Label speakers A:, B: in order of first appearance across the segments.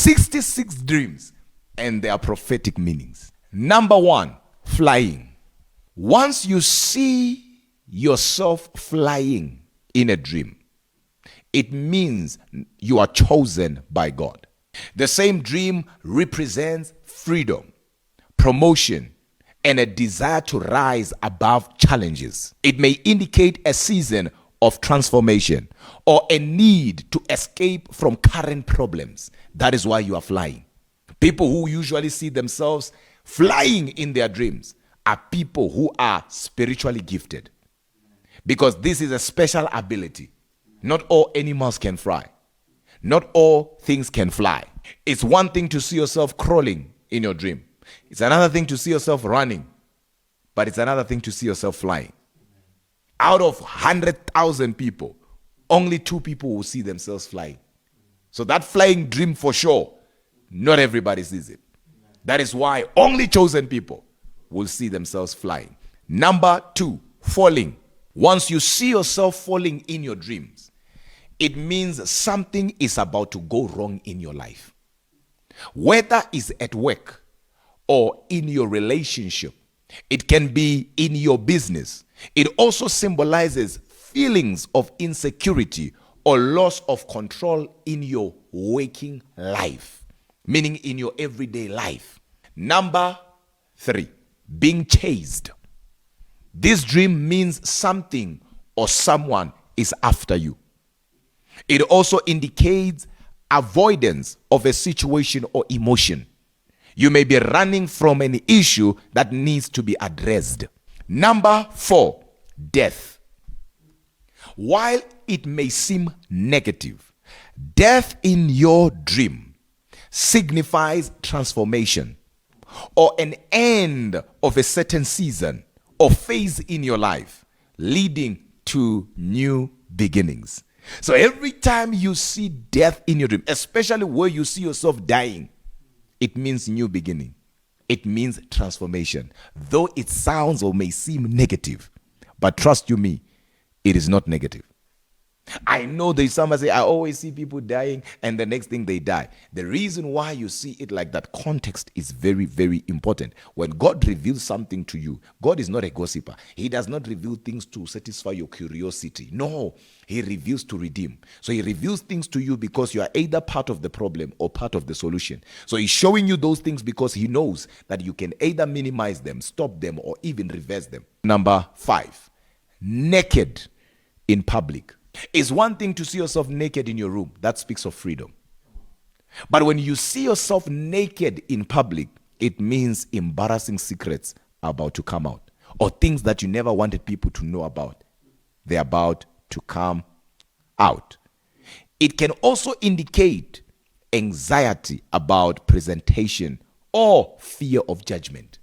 A: 66 dreams, and their prophetic meanings. Number 1, flying. Once you see yourself flying in a dream, it means you are chosen by God. The same dream represents freedom, promotion, and a desire to rise above challenges. It may indicate a season of transformation or a need to escape from current problems. That is why you are flying. People who usually see themselves flying in their dreams are people who are spiritually gifted, because this is a special ability. Not all animals can fly. Not all things can fly. It's one thing to see yourself crawling in your dream. It's another thing to see yourself running. But it's another thing to see yourself flying. Out of 100,000 people, only 2 people will see themselves flying. So that flying dream, for sure, not everybody sees it. That is why only chosen people will see themselves flying. Number 2, falling. Once you see yourself falling in your dreams, it means something is about to go wrong in your life. Whether it's at work or in your relationship, it can be in your business. It also symbolizes feelings of insecurity or loss of control in your waking life, meaning in your everyday life. Number 3, being chased. This dream means something or someone is after you. It also indicates avoidance of a situation or emotion. You may be running from an issue that needs to be addressed. Number 4, death. While it may seem negative, death in your dream signifies transformation or an end of a certain season or phase in your life, leading to new beginnings. So every time you see death in your dream, especially where you see yourself dying, it means new beginning. It means transformation. Though it sounds or may seem negative, but trust you me, it is not negative. I know there's somebody say, I always see people dying and the next thing they die. The reason why you see it like that, context is very, very important. When God reveals something to you, God is not a gossiper. He does not reveal things to satisfy your curiosity. No, he reveals to redeem. So he reveals things to you because you are either part of the problem or part of the solution. So he's showing you those things because he knows that you can either minimize them, stop them, or even reverse them. Number 5, naked in public. It's one thing to see yourself naked in your room. That speaks of freedom. But when you see yourself naked in public, it means embarrassing secrets are about to come out, or things that you never wanted people to know about. They're about to come out. It can also indicate anxiety about presentation or fear of judgment.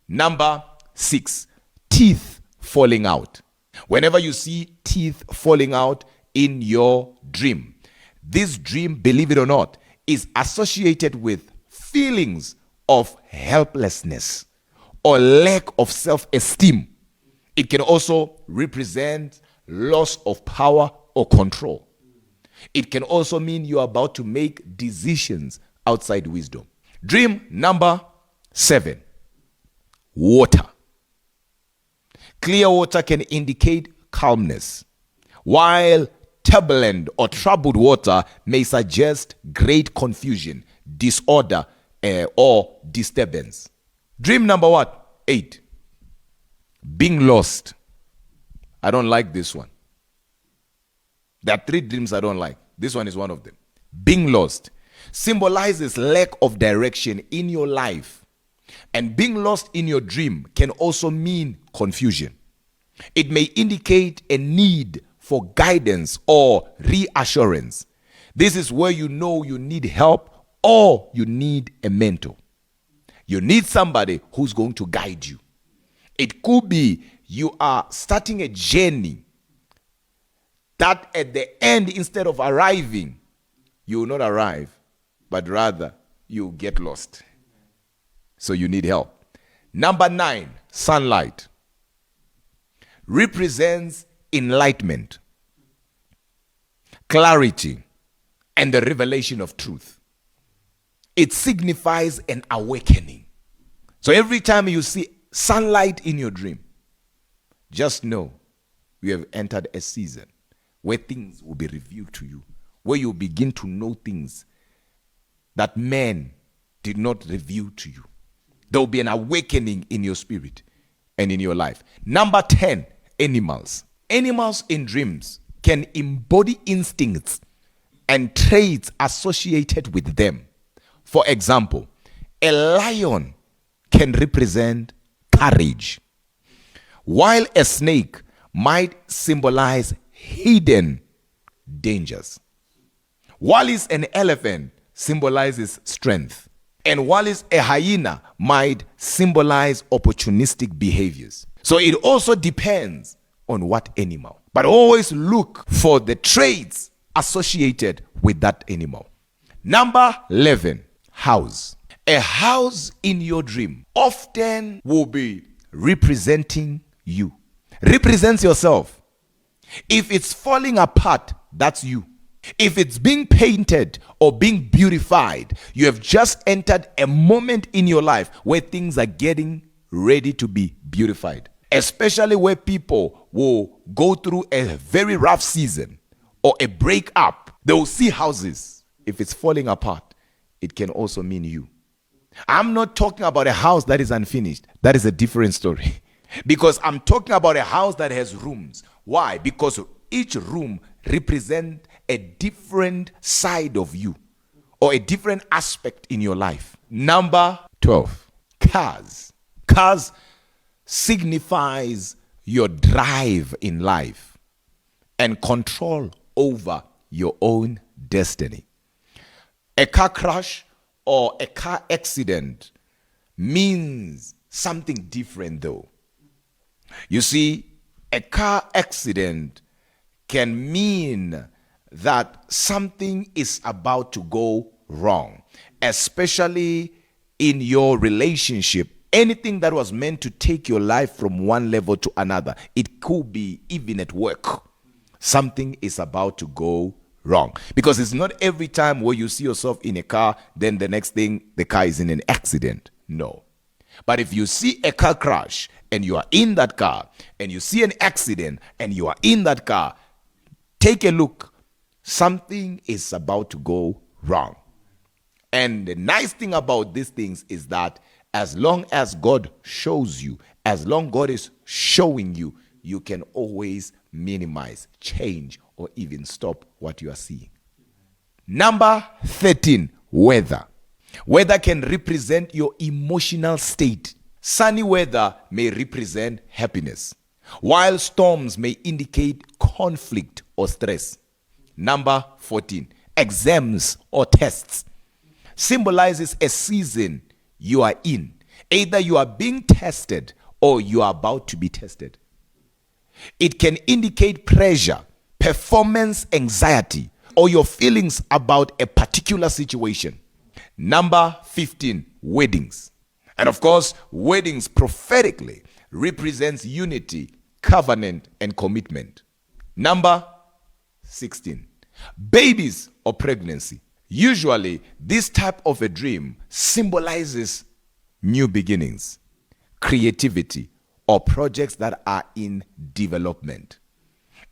A: Number 6, teeth falling out. Whenever you see teeth falling out in your dream, this dream, believe it or not, is associated with feelings of helplessness or lack of self-esteem. It can also represent loss of power or control. It can also mean you're about to make decisions outside wisdom. Dream number 7, water. Clear water can indicate calmness, while turbulent or troubled water may suggest great confusion, disorder, or disturbance. Dream number what? 8, being lost. I don't like this one. There are 3 dreams I don't like. This one is one of them. Being lost symbolizes lack of direction in your life. And being lost in your dream can also mean confusion. It may indicate a need for guidance or reassurance. This is where you know you need help or you need a mentor. You need somebody who's going to guide you. It could be you are starting a journey that at the end, instead of arriving, you will not arrive, but rather you get lost. So you need help. Number 9, sunlight, represents enlightenment, clarity, and the revelation of truth. It signifies an awakening. So every time you see sunlight in your dream, just know you have entered a season where things will be revealed to you, where you begin to know things that man did not reveal to you. There will be an awakening in your spirit and in your life. Number 10, animals. Animals in dreams can embody instincts and traits associated with them. For example, a lion can represent courage, while a snake might symbolize hidden dangers. While an elephant symbolizes strength, and while a hyena might symbolize opportunistic behaviors. So it also depends on what animal. But always look for the traits associated with that animal. Number 11, house. A house in your dream often will be representing you. Represents yourself. If it's falling apart, that's you. If it's being painted or being beautified, you have just entered a moment in your life where things are getting ready to be beautified. Especially where people will go through a very rough season or a breakup. They will see houses. If it's falling apart, it can also mean you. I'm not talking about a house that is unfinished. That is a different story. Because I'm talking about a house that has rooms. Why? Because each room represents a different side of you or a different aspect in your life. Number 12, cars. Cars signifies your drive in life and control over your own destiny. A car crash or a car accident means something different though. You see, a car accident can mean that something is about to go wrong, especially in your relationship. Anything that was meant to take your life from one level to another, it could be even at work. Something is about to go wrong. Because it's not every time where you see yourself in a car, then the next thing, the car is in an accident. No. But if you see a car crash and you are in that car, and you see an accident and you are in that car, take a look. Something is about to go wrong. And the nice thing about these things is that as long as God shows you, as long God is showing you, you can always minimize, change, or even stop what you are seeing. Number 13, weather. Weather can represent your emotional state. Sunny weather may represent happiness, while storms may indicate conflict or stress. Number 14, exams or tests symbolizes a season you are in. Either you are being tested or you are about to be tested. It can indicate pressure, performance anxiety, or your feelings about a particular situation. Number 15, weddings. And of course, weddings prophetically represents unity, covenant, and commitment. Number 16, babies or pregnancy. Usually, this type of a dream symbolizes new beginnings, creativity, or projects that are in development.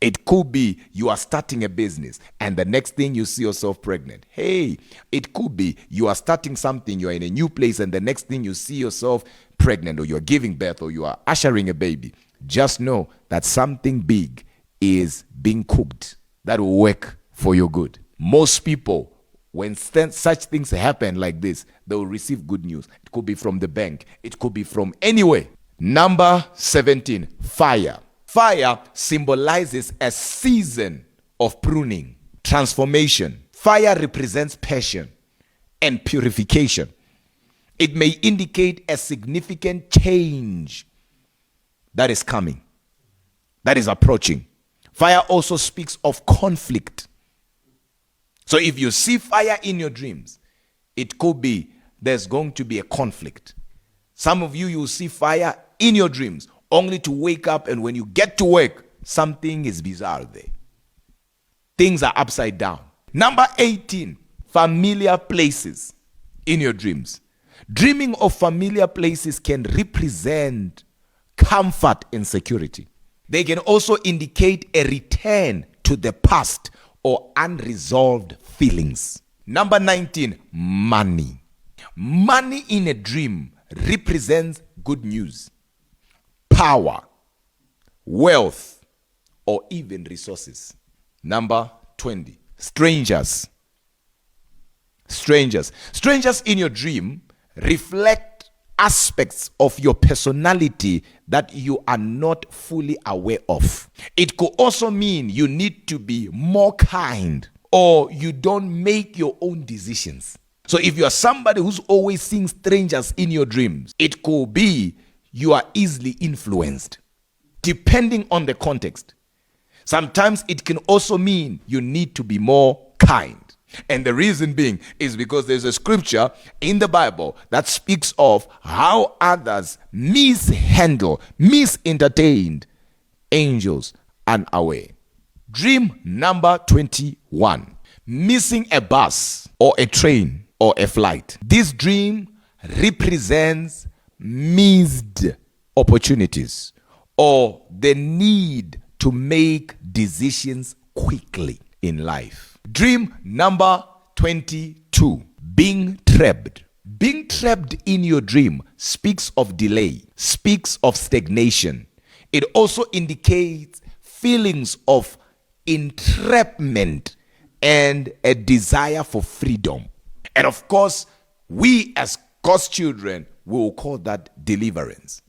A: It could be you are starting a business and the next thing you see yourself pregnant. Hey, it could be you are starting something, you are in a new place and the next thing you see yourself pregnant, or you are giving birth, or you are ushering a baby. Just know that something big is being cooked that will work for your good. Most people, when such things happen like this, they will receive good news. It could be from the bank. It could be from anywhere. Number 17, fire. Fire symbolizes a season of pruning, transformation. Fire represents passion and purification. It may indicate a significant change that is coming, that is approaching. Fire also speaks of conflict. So if you see fire in your dreams, it could be there's going to be a conflict. Some of you, you will see fire in your dreams only to wake up, and when you get to work, something is bizarre there. Things are upside down. Number 18, familiar places. in your dreams. Dreaming of familiar places can represent comfort and security. They can also indicate a return to the past or unresolved feelings. Number 19, money. Money in a dream represents good news, power, wealth, or even resources. Number 20, strangers. Strangers in your dream reflect aspects of your personality that you are not fully aware of. It could also mean you need to be more kind, or you don't make your own decisions. So if you are somebody who's always seeing strangers in your dreams, it could be you are easily influenced, depending on the context. Sometimes it can also mean you need to be more kind. And the reason being is because there's a scripture in the Bible that speaks of how others misentertained angels unaware. Dream number 21, missing a bus or a train or a flight. This dream represents missed opportunities or the need to make decisions quickly in life. Dream number 22, being trapped. Being trapped in your dream speaks of delay, speaks of stagnation. It also indicates feelings of entrapment and a desire for freedom. And of course, we as God's children will call that deliverance.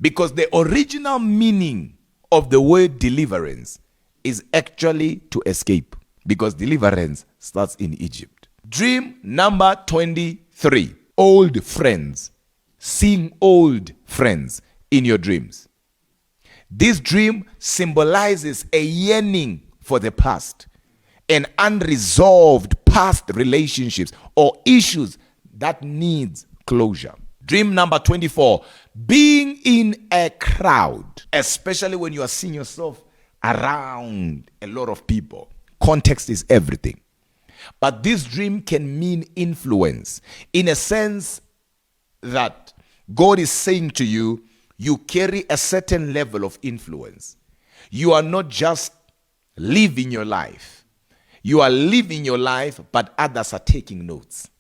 A: Because the original meaning of the word deliverance is actually to escape. Because deliverance starts in Egypt. Dream number 23, old friends. Seeing old friends in your dreams. This dream symbolizes a yearning for the past, an unresolved past relationships or issues that needs closure. Dream number 24, being in a crowd, especially when you are seeing yourself around a lot of people. Context is everything. But this dream can mean influence in a sense that God is saying to you, you carry a certain level of influence. You are not just living your life. You are living your life, but others are taking notes.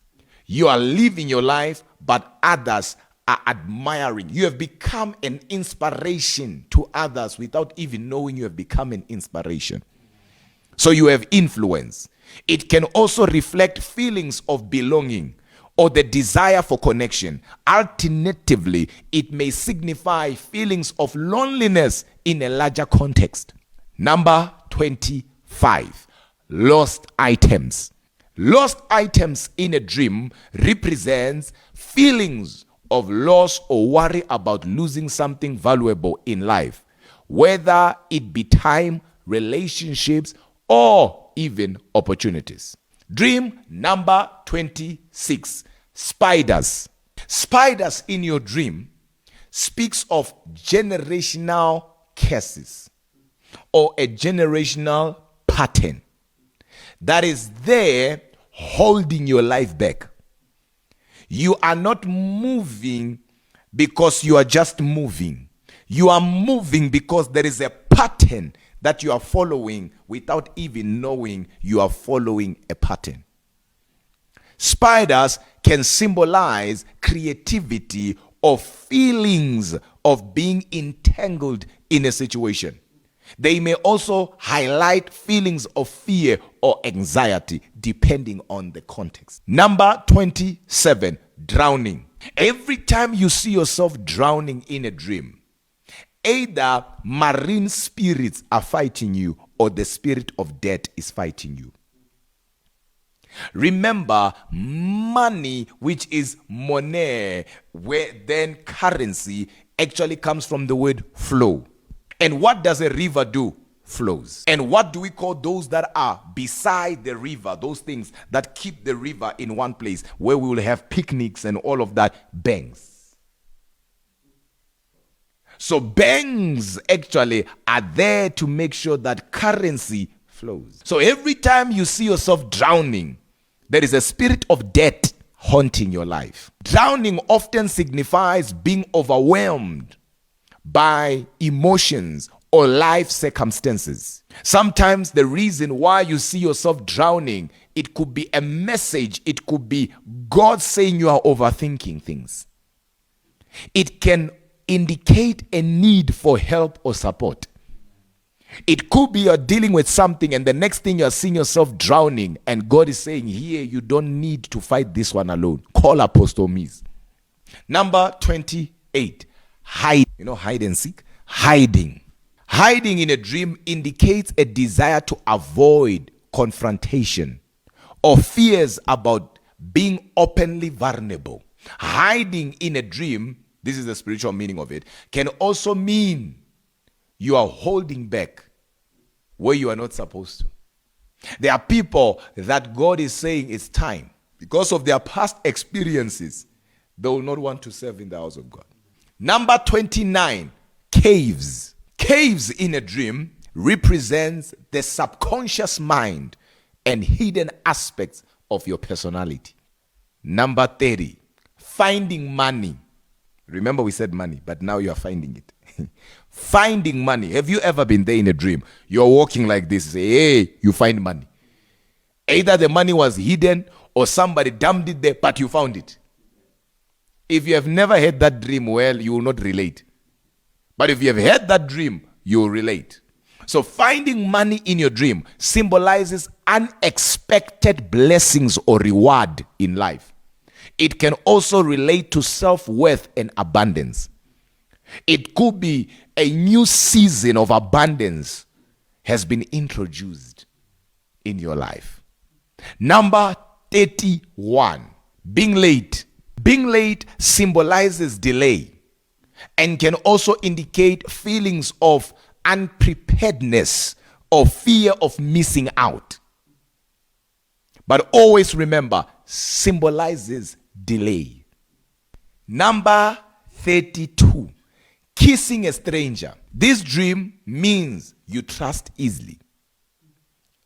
A: You are living your life, but others are admiring. You have become an inspiration to others without even knowing you have become an inspiration. So you have influence. It can also reflect feelings of belonging or the desire for connection. Alternatively, it may signify feelings of loneliness in a larger context. Number 25, lost items. Lost items in a dream represents feelings of loss or worry about losing something valuable in life, whether it be time, relationships, or even opportunities. Dream number 26, spiders. Spiders in your dream speaks of generational curses or a generational pattern that is there holding your life back. You are not moving because you are just moving. You are moving because there is a pattern that you are following without even knowing you are following a pattern. Spiders can symbolize creativity or feelings of being entangled in a situation. They may also highlight feelings of fear or anxiety depending on the context. Number 27, drowning. Every time you see yourself drowning in a dream, either marine spirits are fighting you or the spirit of death is fighting you. Remember, money, which is monnaie, where then currency actually comes from the word flow. And what does a river do? Flows. And what do we call those that are beside the river? Those things that keep the river in one place, where we will have picnics and all of that. Banks. So banks actually are there to make sure that currency flows. So every time you see yourself drowning, there is a spirit of death haunting your life. Drowning often signifies being overwhelmed by emotions or life circumstances. Sometimes the reason why you see yourself drowning, it could be a message. It could be God saying you are overthinking things. It can indicate a need for help or support. It could be you're dealing with something and the next thing you're seeing yourself drowning, and God is saying, here, you don't need to fight this one alone. Call Apostle Mies. Number 28, hide. Hide and seek? Hiding. Hiding in a dream indicates a desire to avoid confrontation or fears about being openly vulnerable. Hiding in a dream, this is the spiritual meaning of it, can also mean you are holding back where you are not supposed to. There are people that God is saying it's time. Because of their past experiences, they will not want to serve in the house of God. Number 29, caves. Caves in a dream represents the subconscious mind and hidden aspects of your personality. Number 30, finding money. Remember we said money, but now you are finding it. Finding money. Have you ever been there in a dream? You're walking like this, say, hey, you find money. Either the money was hidden or somebody dumped it there, but you found it. If you have never had that dream, well, you will not relate. But if you have had that dream, you will relate. So finding money in your dream symbolizes unexpected blessings or reward in life. It can also relate to self-worth and abundance. It could be a new season of abundance has been introduced in your life. Number 31, being late. Being late symbolizes delay and can also indicate feelings of unpreparedness or fear of missing out. But always remember, symbolizes delay. Number 32, kissing a stranger. This dream means you trust easily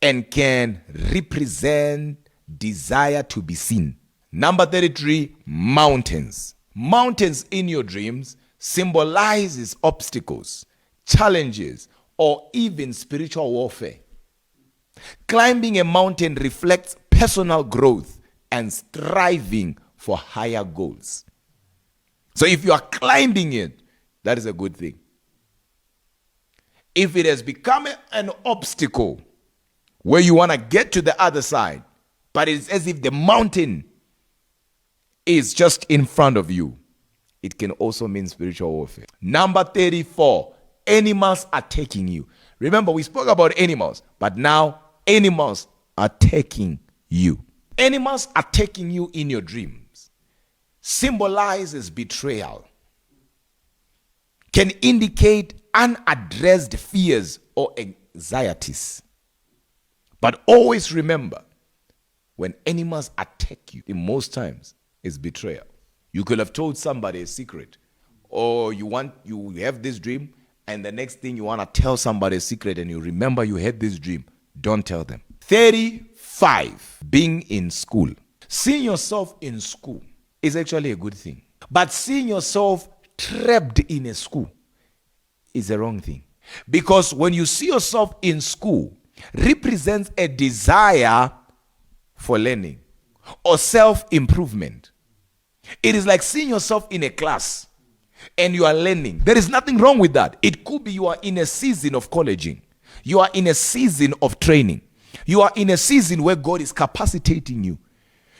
A: and can represent desire to be seen. Number 33, mountains. Mountains in your dreams symbolizes obstacles, challenges, or even spiritual warfare. Climbing a mountain reflects personal growth and striving for higher goals. So if you are climbing it, that is a good thing. If it has become an obstacle where you want to get to the other side, but it's as if the mountain is just in front of you, it can also mean spiritual warfare. Number 34, animals attacking you. Remember, we spoke about animals, but now animals attacking you. Animals attacking you in your dreams symbolizes betrayal, can indicate unaddressed fears or anxieties. But always remember, when animals attack you, in most times, it's betrayal. You could have told somebody a secret, or you have this dream, and the next thing you want to tell somebody a secret, and you remember you had this dream. Don't tell them. 35, being in school. Seeing yourself in school is actually a good thing. But seeing yourself trapped in a school is a wrong thing. Because when you see yourself in school, represents a desire for learning or self-improvement. It is like seeing yourself in a class and you are learning. There is nothing wrong with that. It could be you are in a season of colleging. You are in a season of training. You are in a season where God is capacitating you.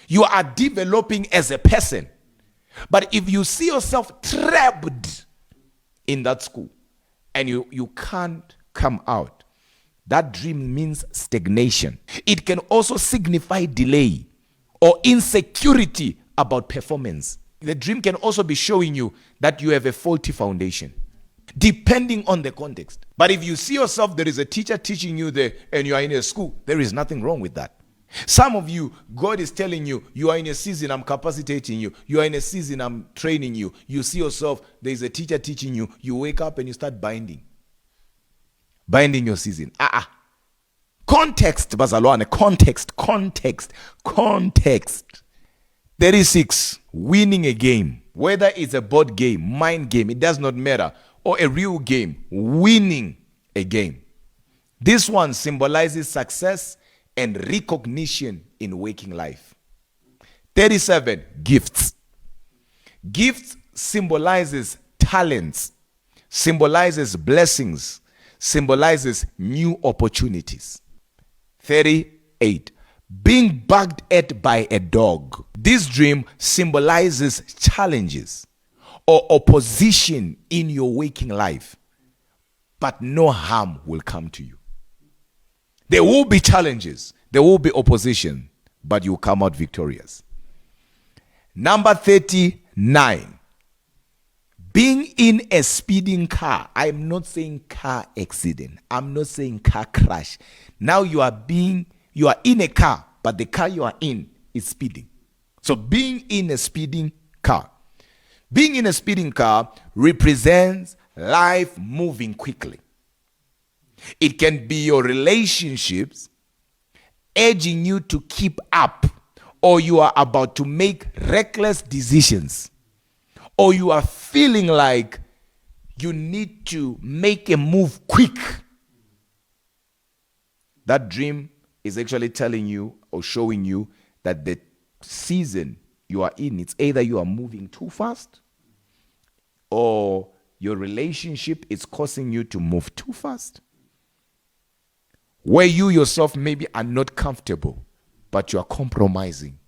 A: You are developing as a person. But if you see yourself trapped in that school and you can't come out, that dream means stagnation. It can also signify delay or insecurity about performance. The dream can also be showing you that you have a faulty foundation, depending on the context. But if you see yourself, there is a teacher teaching you there and you are in a school, there is nothing wrong with that. Some of you, God is telling you, you are in a season, I'm capacitating you. You are in a season, I'm training you. You see yourself, there is a teacher teaching you. You wake up and you start binding your season. Context, Bazalwane, context. 36, winning a game. Whether it's a board game, mind game, it does not matter, or a real game, winning a game. This one symbolizes success and recognition in waking life. 37, gifts. Gifts symbolizes talents, symbolizes blessings, symbolizes new opportunities. 38, being barked at by a dog. This dream symbolizes challenges or opposition in your waking life, but no harm will come to you. There will be challenges, there will be opposition, but you come out victorious. Number 39, being in a speeding car. I'm not saying car accident. I'm not saying car crash. Now you are in a car, but the car you are in is speeding. So being in a speeding car. Being in a speeding car represents life moving quickly. It can be your relationships urging you to keep up, or you are about to make reckless decisions, or you are feeling like you need to make a move quick. That dream is actually telling you or showing you that the season you are in, it's either you are moving too fast or your relationship is causing you to move too fast, where you yourself maybe are not comfortable, but you are compromising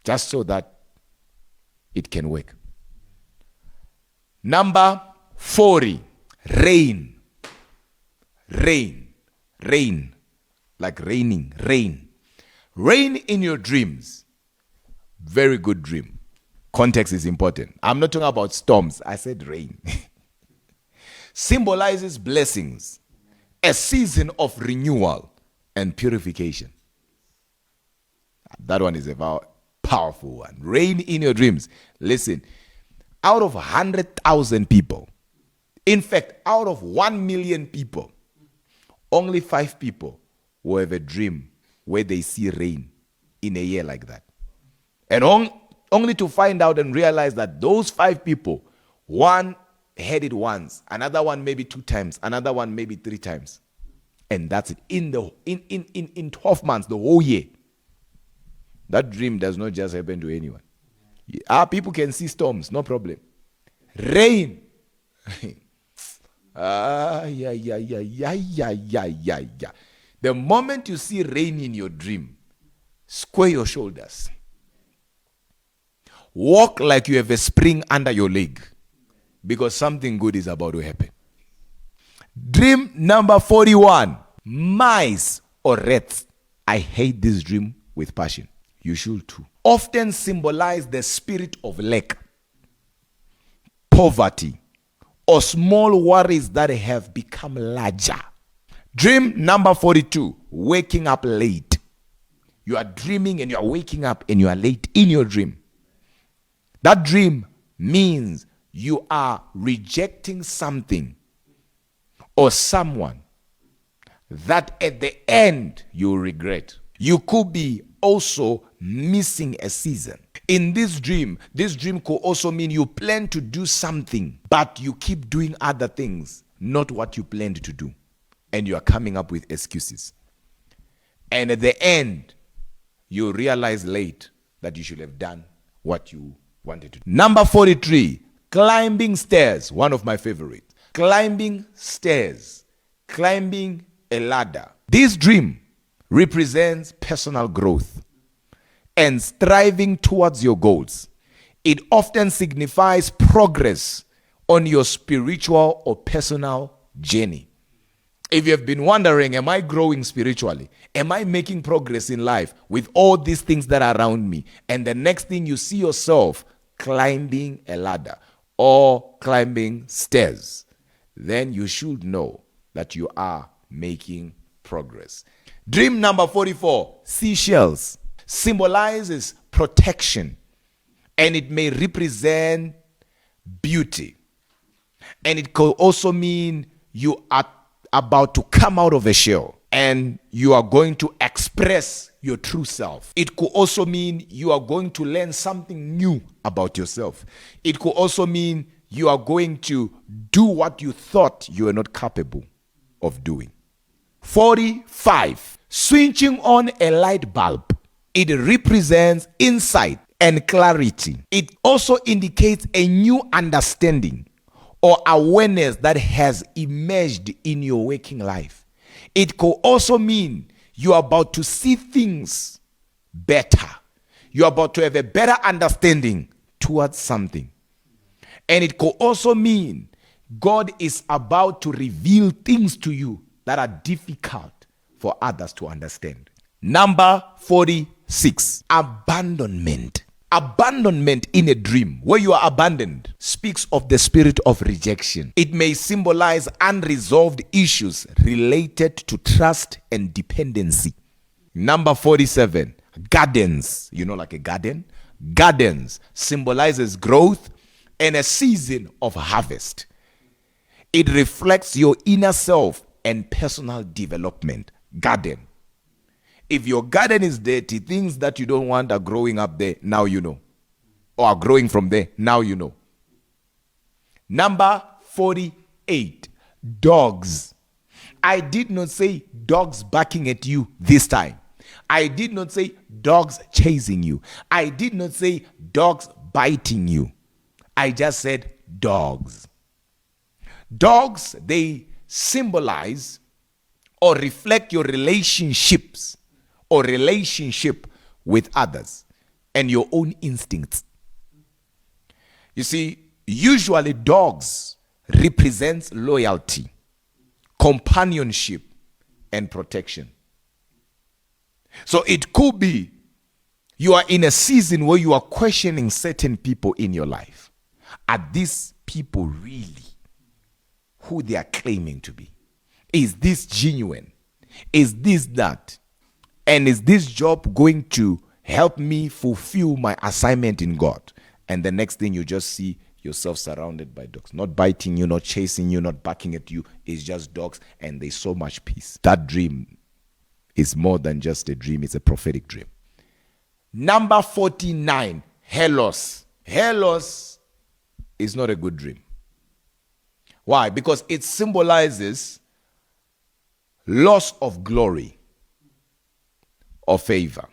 A: just so that it can work. Number 40, rain. Rain. Rain. Like raining. Rain. Rain in your dreams. Very good dream. Context is important. I'm not talking about storms. I said rain. Symbolizes blessings, a season of renewal and purification. That one is a powerful one. Rain in your dreams. Listen, out of 100,000 people, in fact, out of 1 million people, only 5 people will have a dream where they see rain in a year like that. And only to find out and realize that those 5 people, one had it once, another one maybe 2 times, another one maybe 3 times. And that's it. In 12 months, the whole year. That dream does not just happen to anyone. People can see storms, no problem. Rain. Yeah. The moment you see rain in your dream, square your shoulders. Walk like you have a spring under your leg, because something good is about to happen. Dream number 41, mice or rats. I hate this dream with passion. You should too. Often symbolize the spirit of lack, poverty, or small worries that have become larger. Dream number 42, waking up late. You are dreaming and you are waking up and you are late in your dream. That dream means you are rejecting something or someone that at the end you regret. You could be also missing a season. In this dream could also mean you plan to do something, but you keep doing other things, not what you planned to do. And you are coming up with excuses. And at the end, you realize late that you should have done what you wanted to do. Number 43, climbing stairs. One of my favorites. Climbing stairs. Climbing a ladder. This dream represents personal growth and striving towards your goals. It often signifies progress on your spiritual or personal journey. If you have been wondering, am I growing spiritually? Am I making progress in life with all these things that are around me? And the next thing you see yourself climbing a ladder or climbing stairs, then you should know that you are making progress. Dream number 44, seashells, symbolizes protection, and it may represent beauty. And it could also mean you are about to come out of a shell. and you are going to express your true self. It could also mean you are going to learn something new about yourself. It could also mean you are going to do what you thought you were not capable of doing. 45. Switching on a light bulb. It represents insight and clarity. It also indicates a new understanding or awareness that has emerged in your waking life. It could also mean you are about to see things better. You're about to have a better understanding towards something. And it could also mean God is about to reveal things to you that are difficult for others to understand. Number 46, abandonment. Abandonment in a dream, where you are abandoned, speaks of the spirit of rejection. It may symbolize unresolved issues related to trust and dependency. Number 47, gardens. You know, like a garden? Gardens symbolizes growth and a season of harvest. It reflects your inner self and personal development. Garden. If your garden is dirty, things that you don't want are growing up there, now you know. Or are growing from there, now you know. Number 48, dogs. I did not say dogs barking at you this time. I did not say dogs chasing you. I did not say dogs biting you. I just said dogs. Dogs, they symbolize or reflect your relationships or relationship with others and your own instincts. You see, usually dogs represent loyalty, companionship, and protection. So it could be you are in a season where you are questioning certain people in your life. Are these people really who they are claiming to be? Is this genuine? Is this that? And is this job going to help me fulfill my assignment in God? And the next thing, you just see yourself surrounded by dogs. Not biting you, not chasing you, not barking at you. It's just dogs, and there's so much peace. That dream is more than just a dream. It's a prophetic dream. Number 49, Helos. Helos is not a good dream. Why? Because it symbolizes loss of glory or favor.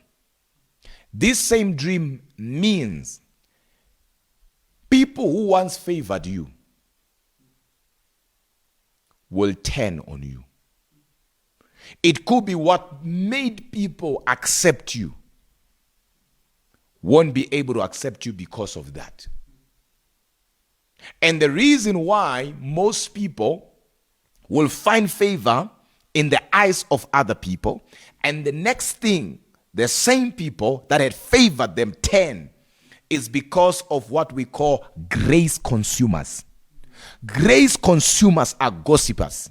A: This same dream means people who once favored you will turn on you. It could be what made people accept you won't be able to accept you because of that. And the reason why most people will find favor in the eyes of other people, and the next thing, the same people that had favored them turn, is because of what we call grace consumers. Grace consumers are gossipers.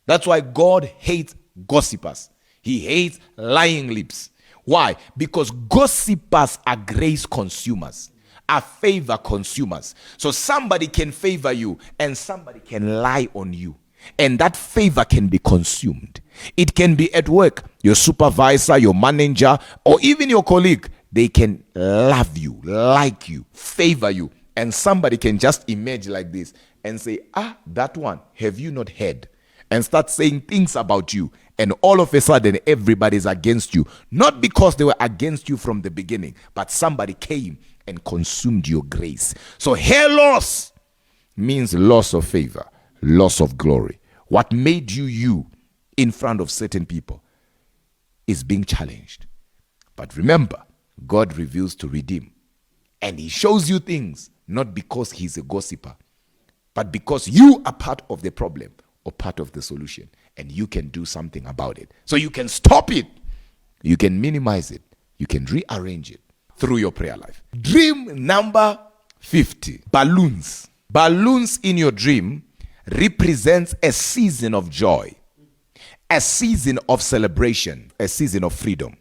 A: That's why God hates gossipers. He hates lying lips. Why? Because gossipers are grace consumers, are favor consumers. So somebody can favor you and somebody can lie on you, and that favor can be consumed. It can be at work. Your supervisor, your manager, or even your colleague, they can love you, like you, favor you, and somebody can just emerge like this and say, that one, have you not heard? And start saying things about you, and all of a sudden everybody's against you. Not because they were against you from the beginning, but somebody came and consumed your grace. So hair loss means loss of favor, loss of glory. What made you you in front of certain people is being challenged. But remember, God reveals to redeem, and he shows you things not because he's a gossiper, but because you are part of the problem or part of the solution, and you can do something about it. So you can stop it, you can minimize it, you can rearrange it through your prayer life. Dream number 50, balloons. Balloons in your dream represents a season of joy, a season of celebration, a season of freedom.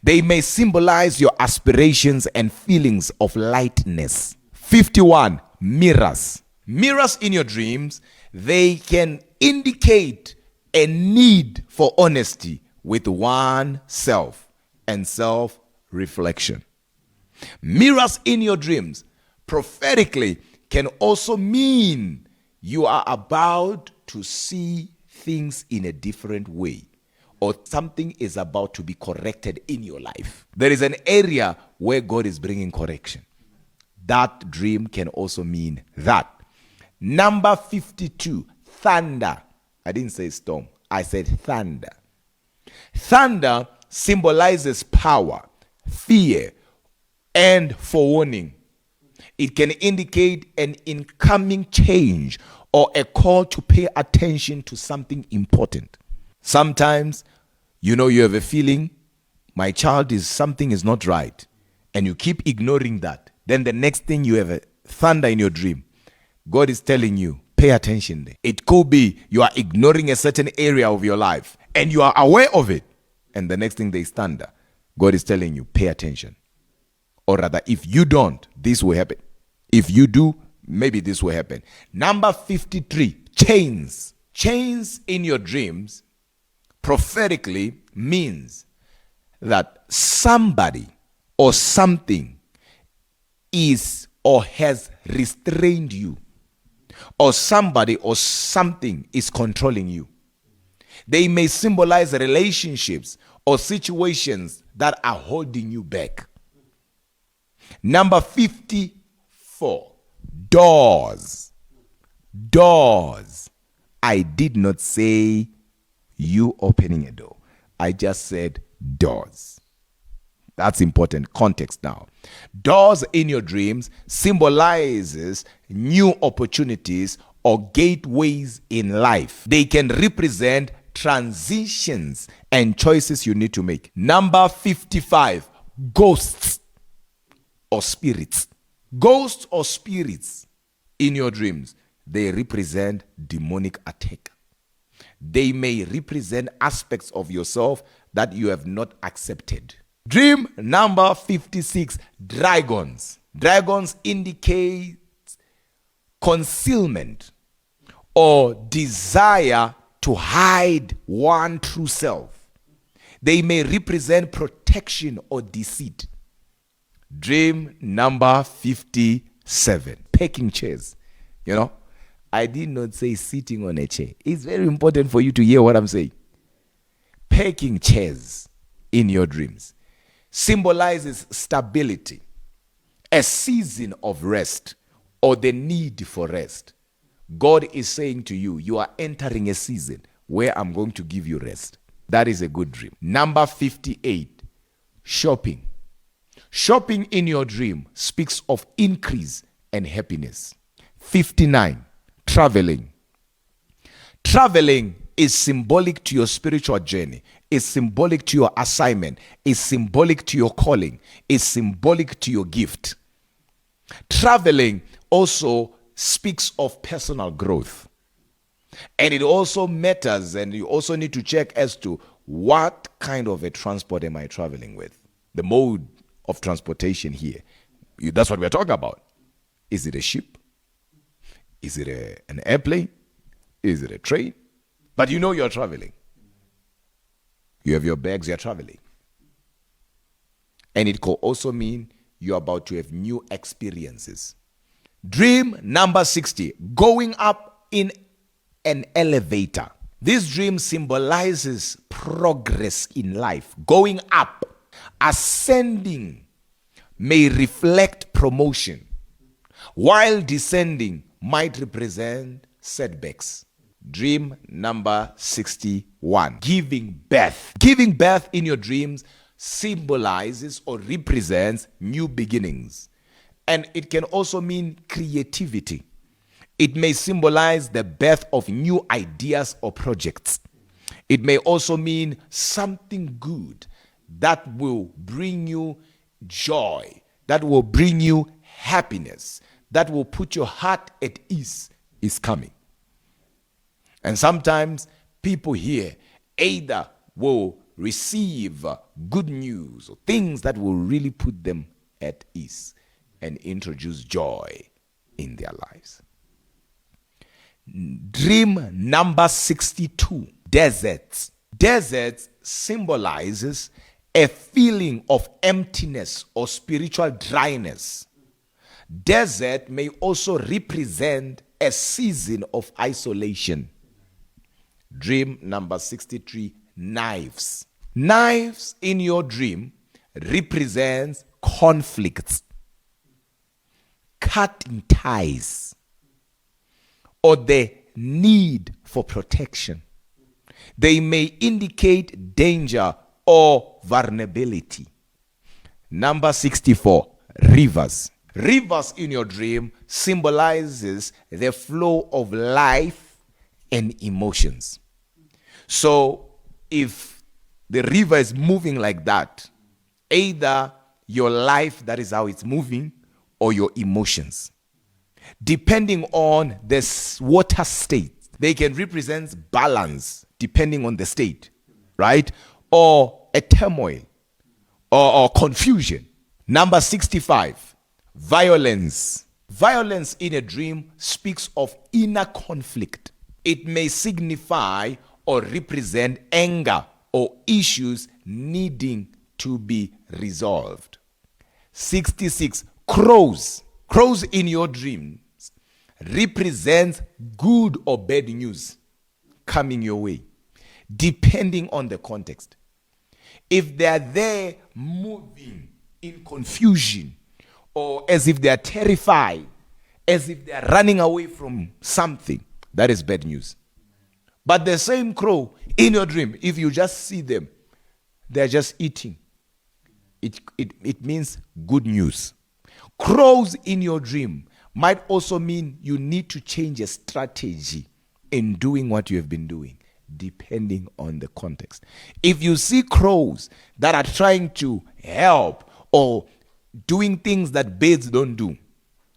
A: They may symbolize your aspirations and feelings of lightness. 51, mirrors. Mirrors in your dreams, they can indicate a need for honesty with oneself and self-reflection. Mirrors in your dreams prophetically can also mean you are about to see things in a different way, or something is about to be corrected in your life. There is an area where God is bringing correction. That dream can also mean that. Number 52, thunder. I didn't say storm. I said thunder. Thunder symbolizes power, fear, and forewarning. It can indicate an incoming change or a call to pay attention to something important. Sometimes, you have a feeling, my child something is not right, and you keep ignoring that. Then the next thing, you have a thunder in your dream. God is telling you, pay attention there. It could be you are ignoring a certain area of your life, and you are aware of it. And the next thing, there is thunder. God is telling you, pay attention. Or rather, if you don't, this will happen. If you do, maybe this will happen. Number 53, chains. Chains in your dreams prophetically means that somebody or something is or has restrained you, or somebody or something is controlling you. They may symbolize relationships or situations that are holding you back. Number 54, doors. Doors. I did not say you opening a door. I just said doors. That's important context now. Doors in your dreams symbolizes new opportunities or gateways in life. They can represent transitions and choices you need to make. Number 55, ghosts or spirits. Ghosts or spirits in your dreams, they represent demonic attack. They may represent aspects of yourself that you have not accepted. Dream number 56, dragons. Dragons indicate concealment or desire to hide one true self. They may represent protection or deceit. Dream number 57, packing chairs. I did not say sitting on a chair. It's very important for you to hear what I'm saying. Packing chairs in your dreams symbolizes stability, a season of rest, or the need for rest. God is saying to you, you are entering a season where I'm going to give you rest. That is a good dream. Number 58, shopping. Shopping in your dream speaks of increase and happiness. 59, traveling. Traveling is symbolic to your spiritual journey, is symbolic to your assignment, is symbolic to your calling, is symbolic to your gift. Traveling also speaks of personal growth. And it also matters, and you also need to check as to what kind of a transport am I traveling with. The mode of transportation here. That's what we're talking about. Is it a ship? Is it an airplane? Is it a train? But you're traveling. You have your bags, you're traveling. And it could also mean you're about to have new experiences. Dream number 60, going up in an elevator. This dream symbolizes progress in life. Going up, ascending may reflect promotion, while descending might represent setbacks. Dream number 61, giving birth. Giving birth in your dreams symbolizes or represents new beginnings. And it can also mean creativity. It may symbolize the birth of new ideas or projects. It may also mean something good that will bring you joy, that will bring you happiness, that will put your heart at ease is coming. And sometimes people here either will receive good news or things that will really put them at ease and introduce joy in their lives. Dream number 62, deserts. Deserts symbolizes a feeling of emptiness or spiritual dryness. Desert may also represent a season of isolation. Dream number 63, knives. Knives in your dream represents conflicts, cutting ties, or the need for protection. They may indicate danger or vulnerability. Number 64, rivers. Rivers in your dream symbolizes the flow of life and emotions. So if the river is moving like that, either your life, that is how it's moving, or your emotions. Depending on the water state, they can represent balance depending on the state, right? Or a turmoil or confusion. Number 65, violence. Violence in a dream speaks of inner conflict. It may signify or represent anger or issues needing to be resolved. 66, crows. Crows in your dreams represents good or bad news coming your way, depending on the context. If they are there moving in confusion, or as if they are terrified, as if they are running away from something, that is bad news. But the same crow in your dream, if you just see them, they are just eating. It means good news. Crows in your dream might also mean you need to change a strategy in doing what you have been doing, depending on the context. If you see crows that are trying to help or doing things that birds don't do,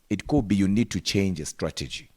A: it could be you need to change a strategy.